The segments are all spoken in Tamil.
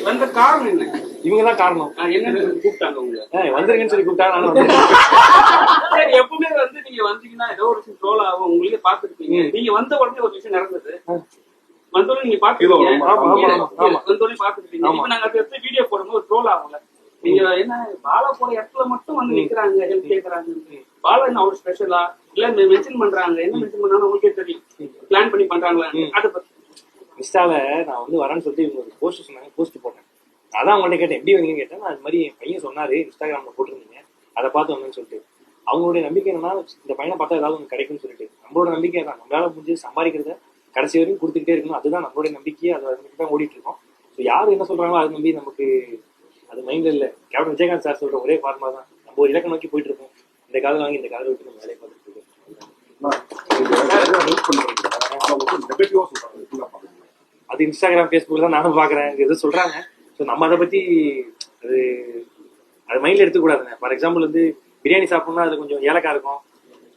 வந்த காரணம் என்ன? இவங்கதான் காரணம். என்னன்னு கூப்பிட்டாங்க உங்களை? வந்துருங்கன்னு சொல்லி கூப்பிட்டாங்க. எப்பவுமே வந்து நீங்க வந்தீங்கன்னா ஏதோ ஒரு விஷயம் ட்ரோல் ஆகும். உங்களே பாத்துருப்பீங்க. நீங்க வந்த உடனே ஒரு விஷயம் நடந்தது. வந்தோடனே நீங்க பாத்துருப்பீங்க. வந்தோடனே பாத்துருப்பீங்க. இப்ப நாங்க அடுத்த வீடியோ போடும்போது ட்ரோல் ஆகும்ல. நீங்க என்ன பாலா போற இடத்துல மட்டும் வந்து நிக்கிறாங்க, ஹெல்ப் கேக்குறாங்க. பாலா என்ன அவர் ஸ்பெஷலா இல்ல மென்ஷன் பண்றாங்க? என்ன மென்ஷன் பண்றாங்க உங்களுக்கே தெரியும். பிளான் பண்ணி பண்றாங்களா? அதை பத்தி இன்ஸ்டால நான் வந்து வரேன்னு சொல்லிட்டு இவங்க ஒரு போஸ்ட் சொன்னாங்க, போஸ்ட் போட்டேன். அதான் அவங்கள்ட்ட கேட்டேன், எப்படி வந்தீங்கன்னு கேட்டேன். நான் அது மாதிரி என் பையன் சொன்னாரு, இன்ஸ்டாகிராம்ல போட்டிருந்தீங்க, அதை பார்த்து வந்தேன்னு சொல்லிட்டு. அவங்களுடைய நம்பிக்கை என்னன்னா, இந்த பையனை பார்த்தா ஏதாவது ஒன்று கிடைக்கும்னு சொல்லிட்டு. நம்மளோட நம்பிக்கை தான், நம்மளால முடிஞ்சு சம்பாதிக்கிறத கடைசி வரைக்கும் கொடுத்துக்கிட்டே இருக்கணும். அதுதான் நம்மளுடைய நம்பிக்கையே. அதை நம்பிக்கை தான் ஓடிட்டு இருக்கோம். ஸோ யார் என்ன சொல்றாங்களோ அதை நம்பி நமக்கு அது மைண்ட்ல இல்லை. கேப்டன் விஜயகாந்த் சார் சொல்ற ஒரே ஃபார்மா தான், நம்ம ஒரு இலக்கை நோக்கி போயிட்டு இருக்கோம். இந்த காதல் வாங்கி இந்த காதல் விட்டு நம்ம வேலையை பார்த்துட்டு இருக்கோம். அது இன்ஸ்டாகிராம் ஃபேஸ்புக் தான் நானும் பாக்குறேன், எதுவும் சொல்றாங்க. ஸோ நம்ம அதை பத்தி அது மைண்ட்ல எடுத்துக்கூடாதுங்க. ஃபார் எக்ஸாம்பிள் வந்து பிரியாணி சாப்பிடணும்னா அது கொஞ்சம் ஏலக்காய் இருக்கும்,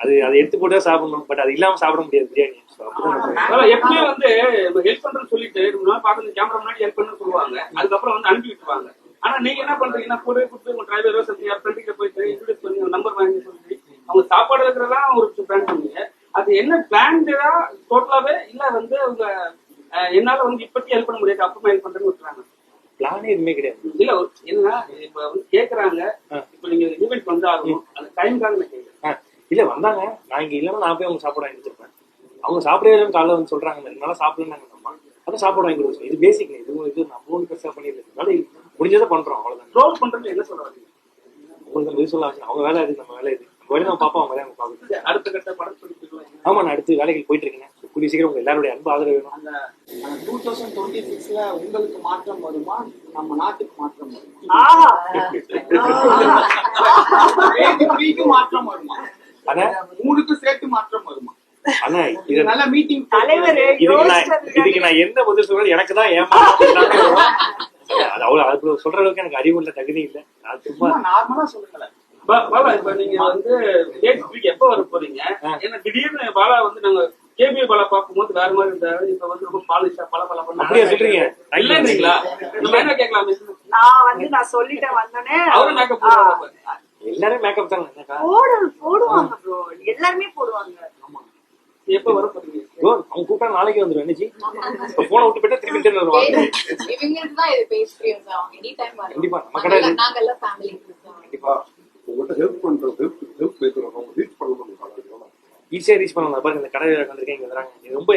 அதை எடுத்து போட்டு சாப்பிடணும். பட் அது இல்லாம சாப்பிட முடியாது பிரியாணி. எப்பவுமே வந்து ஹெல்ப் பண்றேன்னு சொல்லிட்டு பாத்து கேமரா முன்னாடி ஹெல்ப் பண்ணு சொல்லுவாங்க. அதுக்கப்புறம் வந்து அனுப்பி விட்டுருவாங்க. ஆனா நீங்க என்ன பண்றீங்கன்னா கூட கொடுத்து உங்க டிரைவரோ ஃப்ரெண்டுகிட்ட போயிட்டு இன்ட்ரோடியூஸ் பண்ணி நம்பர் வாங்கி சொல்லி அவங்க சாப்பாடு இருக்கிறதெல்லாம் ஒரு பிளான் பண்ணுவீங்க. அது என்ன பிளான்டா டோட்டலாவே இல்ல வந்து அவங்க என்னால வந்து இப்பத்தி ஹெல்ப் பண்ண முடியாது அப்புறமா ஹெல்ப் பண்றேன்னு விட்டுறாங்க? பிளானே எதுவுமே கிடையாது. இல்ல என்ன இப்ப வந்து கேக்குறாங்க, இப்ப நீங்க ஈவெண்ட் வந்து ஆகணும், அந்த டைம்காக நான் கேட்கிறேன். இல்ல வந்தாங்க, நான் இங்க இல்லைன்னா நான் போய் அவங்க சாப்பாடு வாங்கி வச்சிருப்பேன். அவங்க சாப்பிடவே காலைல வந்து சொல்றாங்க, என்னால சாப்பிடலாம் நம்ம அதான் சாப்பாடு வாங்கி கொடுத்து. இது பேசிக், இது நம்ம ஒன்று பெருசா பண்ணிடல, முடிஞ்சதை பண்றோம், அவ்வளவுதான். ட்ரோல் பண்றது என்ன சொல்றாங்க உங்களுக்கு இது சொல்ல அவங்க வேலை இது, நம்ம வேலை இது. வேலை நம்ம பார்ப்போம், அவங்க வேலை நம்ம பார்க்கணும். அடுத்த கட்ட படம் ஆமா, நான் அடுத்து வேலைக்கு போயிட்டு இருக்கேன். கூடிய சீக்கிரம் உங்க எல்லாருடைய அன்பு ஆதரவு வேணும். அந்த 2026ல உங்களுக்கு மாற்றம் வருமா, நம்ம நாட்டுக்கு மாற்றம் வருமா, மாற்றம் வருமா, உங்களுக்கு சேர்த்து மாற்றம் வருமா? ஆனா இது நல்ல மீட்டிங் தலைவர் இதுக்கு நான் என்ன பதில் சொல்றது, எனக்கு தான் ஏமாற்றம். அவ்வளவு சொல்ற அளவுக்கு எனக்கு அறிவு இல்ல, தகுதி இல்ல. நான் சும்மா நார்மலா சொல்லுங்களேன். பாலா, இப்ப நீங்க வந்து எப்ப வர போறீங்க? ஏன்னா திடீர்னு பாலா வந்து நாங்க கேபி பாலா பார்க்கும்போது வேற மாதிரி இருந்தாரு. இப்ப வந்து ரொம்ப பாலிஷா பல அப்படியே சொல்றீங்க இல்லன்றீங்களா? நம்ம என்ன கேட்கலாமே? நான் சொல்லிட்டேன் வந்தோடனே அவரும் மேக்கப் போடுவாங்க. எல்லாரும் மேக்கப் தான் போடுவாங்க ப்ரோ, எல்லாருமே போடுவாங்க. எப்ப வர போறீங்க? அவங்க கூப்பிட்டா நாளைக்கு வந்துடும். என்னச்சு போன விட்டு போயிட்டா திரும்பி ரிட்டர்ன் வருவாங்க. இவங்களுக்கு தான் இது பேஸ் ஃப்ரீஸ் ஆகும். எனி டைம் வரும். கண்டிப்பா நம்ம கடை நாங்க எல்லாம் ஃபேமிலி கண்டிப்பா உங்கள்கிட்ட ஹெல்ப் பண்றது, ஹெல்ப் பேசுறவங்க ரீச் பண்ணணும். ஈஸியா ரீச் பண்ணலாம். பாருங்க இந்த கடை வந்திருக்கேன், இங்க வராங்க, இது ரொம்ப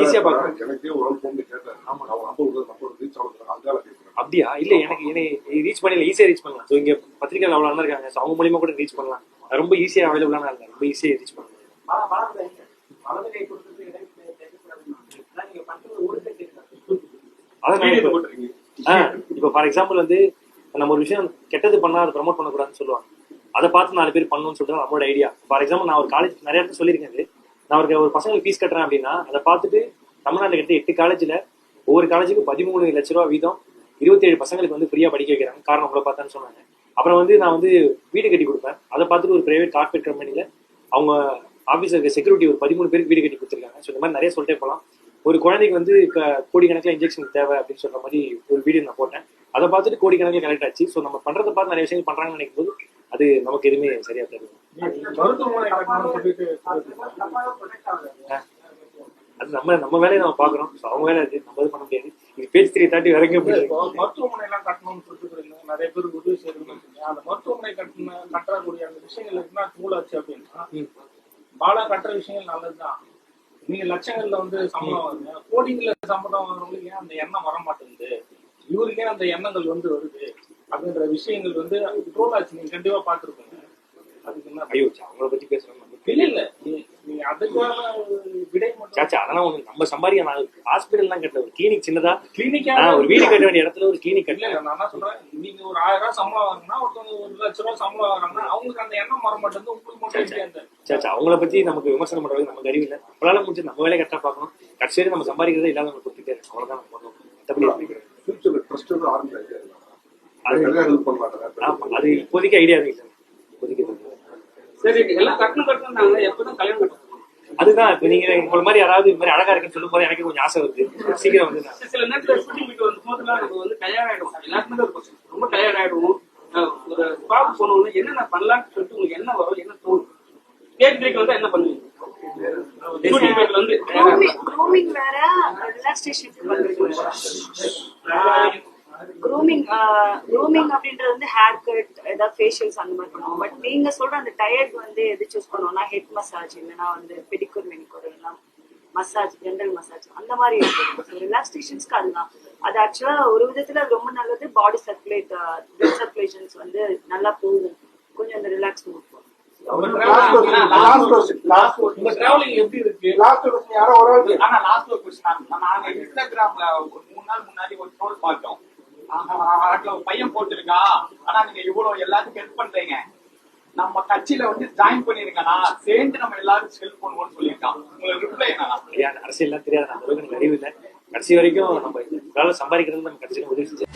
ஈஸியா பாக்கலாம். எனக்கே ஒரு ஆள் போன் கேட்டேன். ஆமா, அவங்க நம்ம ரீச் ஆகுது அங்கால கேட்கிறேன். அப்படியா? இல்ல, எனக்கு ரீச் பண்ணல, ஈஸியா ரீச் பண்ணலாம். ஸோ இங்க பத்திரிகைகள் அவ்வளவு நல்லா இருக்காங்க. ஸோ அவங்க மூலியமா கூட ரீச் பண்ணலாம். ரொம்ப ஈஸியா அவைலபிளான இல்லை, ரொம்ப ஈஸியா ரீச் பண்ணலாம். இப்ப ஃபார் எக்ஸாம்பிள் வந்து நம்ம ஒரு விஷயம் கெட்டது பண்ணா அதை ப்ரமோட் பண்ணக்கூடாதுன்னு சொல்லுவாங்க. அதை பார்த்து 4 பேர் பண்ணணும்னு சொல்லிட்டு நம்மளோட ஐடியா. ஃபார் எக்ஸாம்பிள் நான் ஒரு காலேஜ் நிறைய இடத்துல சொல்லியிருக்கேன், நான் ஒரு பசங்களுக்கு ஃபீஸ் கட்டுறேன் அப்படின்னா அதை பார்த்துட்டு தமிழ்நாட்டில் கிட்ட 8 காலேஜ்ல ஒவ்வொரு காலேஜுக்கு 13 லட்ச ரூபா வீதம் 27 பசங்களுக்கு வந்து ஃப்ரீயா படிக்க வைக்கிறாங்க. காரணம் உங்களை பார்த்தான்னு சொன்னாங்க. அப்புறம் வந்து நான் வந்து வீடு கட்டி கொடுப்பேன். அதை பார்த்துட்டு ஒரு பிரைவேட் கார்பரேட் கம்பெனில அவங்க ஆஃபீஸருக்கு செக்யூரிட்டி ஒரு 13 பேருக்கு வீடு கட்டி கொடுத்துருக்காங்க. ஸோ இந்த மாதிரி நிறைய சொல்லிட்டே போகலாம். ஒரு குழந்தைக்கு வந்து இப்போ கோடிக்கணக்கில் இன்ஜெக்ஷன் தேவை அப்படின்னு சொல்ற மாதிரி ஒரு வீடியோ நான் போட்டேன். அதை பார்த்துட்டு கோடிக்கணக்கில் கனெக்ட் ஆச்சு. ஸோ நம்ம பண்றதை பார்த்து நிறைய விஷயங்கள் பண்றாங்கன்னு நினைக்கும் போது அது நமக்கு எதுவுமே சரியா தெரியும். அது நம்ம வேலையை நம்ம பாக்குறோம். அவங்க வேலை அது நம்ம பண்ண முடியாது. இது பேச்சு தாட்டி வரைக்கும் மருத்துவமனை எல்லாம் கட்டணும்னு சொல்லிட்டு நிறைய பேருக்கு உதவி செய்யணும். அந்த மருத்துவமனை கட்டக்கூடிய அந்த விஷயங்கள் என்ன தூளாச்சு அப்படின்னா, பாலா கட்டுற விஷயங்கள் நல்லதுதான். நீங்க லட்சங்கள்ல வந்து சம்பளம் வாங்க, கோடிங்கள்ல சம்பளம் வாங்குறவங்களுக்கு ஏன் அந்த எண்ணம் வர மாட்டேங்குது, இவருக்கே அந்த எண்ணங்கள் வந்து வருது அப்படின்ற விஷயங்கள் வந்து ட்ரோல் ஆச்சு. நீங்க கண்டிப்பா பாத்துருக்கீங்க. அதுக்கு என்ன ஐயோ அவங்கள பத்தி பேசுறோம். இல்ல நீங்க அதுக்கான விடை சாச்சா அதெல்லாம் ஒண்ணு நம்ம சம்பாதிக்க. நான் ஹாஸ்பிட்டல் தான் கட்டல, ஒரு கிளினிக் சின்னதா கிளினிக்கா ஒரு வீடு கட்ட வேண்டிய இடத்துல ஒரு கிளினிக் கட்டல. நான் என்ன சொல்றேன், நீங்க ஒரு 1000 ரூபாய் சம்பளம் வாங்கினா ஒருத்தவங்க 1 லட்ச ரூபாய் சம்பளம் வாங்குறாங்கன்னா அவங்களுக்கு அந்த எண்ணம் வர மாட்டேங்குது. உங்களுக்கு மட்டும் சாச்சா அவங்கள பத்தி நமக்கு விமர்சனம் பண்றது நமக்கு அறிவு இல்லை. நம்மளால முடிஞ்சு நம்ம வேலையை கரெக்டா பார்க்கணும். கடைசி நம்ம சம்பாதிக்கிறதே இல்லாதவங்க கொடுத்துட்டே இருக்கும். அவ்வளவுதான் நம்ம பண்ணுவோம். அது இப்போதைக்கு ஐடியா இல்லை. இப்போதைக்கு சரி, எல்லாம் கட்டணும் எப்பதான் கல்யாணம் கட்டணும்? அதுதான் இப்ப நீங்க உங்களை மாதிரி யாராவது இந்த மாதிரி அழகா இருக்குன்னு சொல்லும் போது எனக்கு கொஞ்சம் ஆசை வருது. சீக்கிரம் வந்து நான் சில நேரத்துல ஷூட்டிங் போயிட்டு வந்து போதுலாம் நம்ம வந்து தயாராயிடும். எல்லாருமே தான் இருக்கும். ரொம்ப தயாராயிடுவோம். ஒரு ஸ்பாட் போனோம்னா என்ன பண்ணலாம்னு சொல்லிட்டு உங்களுக்கு என்ன வரும், என்ன தோணும்? கேக் பிரேக் வந்தா என்ன பண்ணுவீங்க? ஷூட்டிங் பிரேக்ல வந்து க்ரூமிங் வேற, ரிலாக்ஸேஷன் க்ரூமிங் அப்படின்றது வந்து ஹேர் கட், ஏதாவது ஃபேஷியல்ஸ் அந்த மாதிரி பண்ணுவோம். பட் நீங்க சொல்ற அந்த டயர்ட் வந்து எது சூஸ் பண்ணுவோம்னா ஹெட் மசாஜ், இல்லைன்னா வந்து பெடிக்கூர் மெனிக்கூர், இல்லைன்னா மசாஜ், ஜென்ரல் மசாஜ் அந்த மாதிரி இருக்கு. ரிலாக்ஸேஷன்ஸ்க்கு அதுதான். அது ஆக்சுவலா ஒரு விதத்துல அது ரொம்ப நல்லது. பாடி பிளட் சர்க்குலேஷன்ஸ் வந்து நல்லா போகும். கொஞ்சம் அந்த ரிலாக்ஸ் மூட் போகும். உங்க டிராவலிங் எப்படி இருக்கு? ஆனா லாஸ்ட் ஒரு கொஸ்டின். நாங்க இன்ஸ்டாகிராம்ல ஒரு 3 நாள் முன்னாடி ஒரு ட்ரோல் பார்த்தோம். அதுல ஒரு பையன் போட்டிருக்கான், ஆனா நீங்க இவ்வளவு எல்லாத்துக்கும் ஹெல்ப் பண்றீங்க, நம்ம கட்சியில வந்து ஜாயின் பண்ணிருக்கா, சேர்ந்து நம்ம எல்லாரும் ஹெல்ப் பண்ணுவோம்னு சொல்லியிருக்கான். உங்களுக்கு ரிப்ளை என்னன்னா? அரசியல் எல்லாம் தெரியாது, அந்த அளவுக்கு எனக்கு அறிவு இல்லை. கடைசி வரைக்கும் நம்ம சம்பாதிக்கிறது நம்ம கட்சியில உதவி செஞ்சு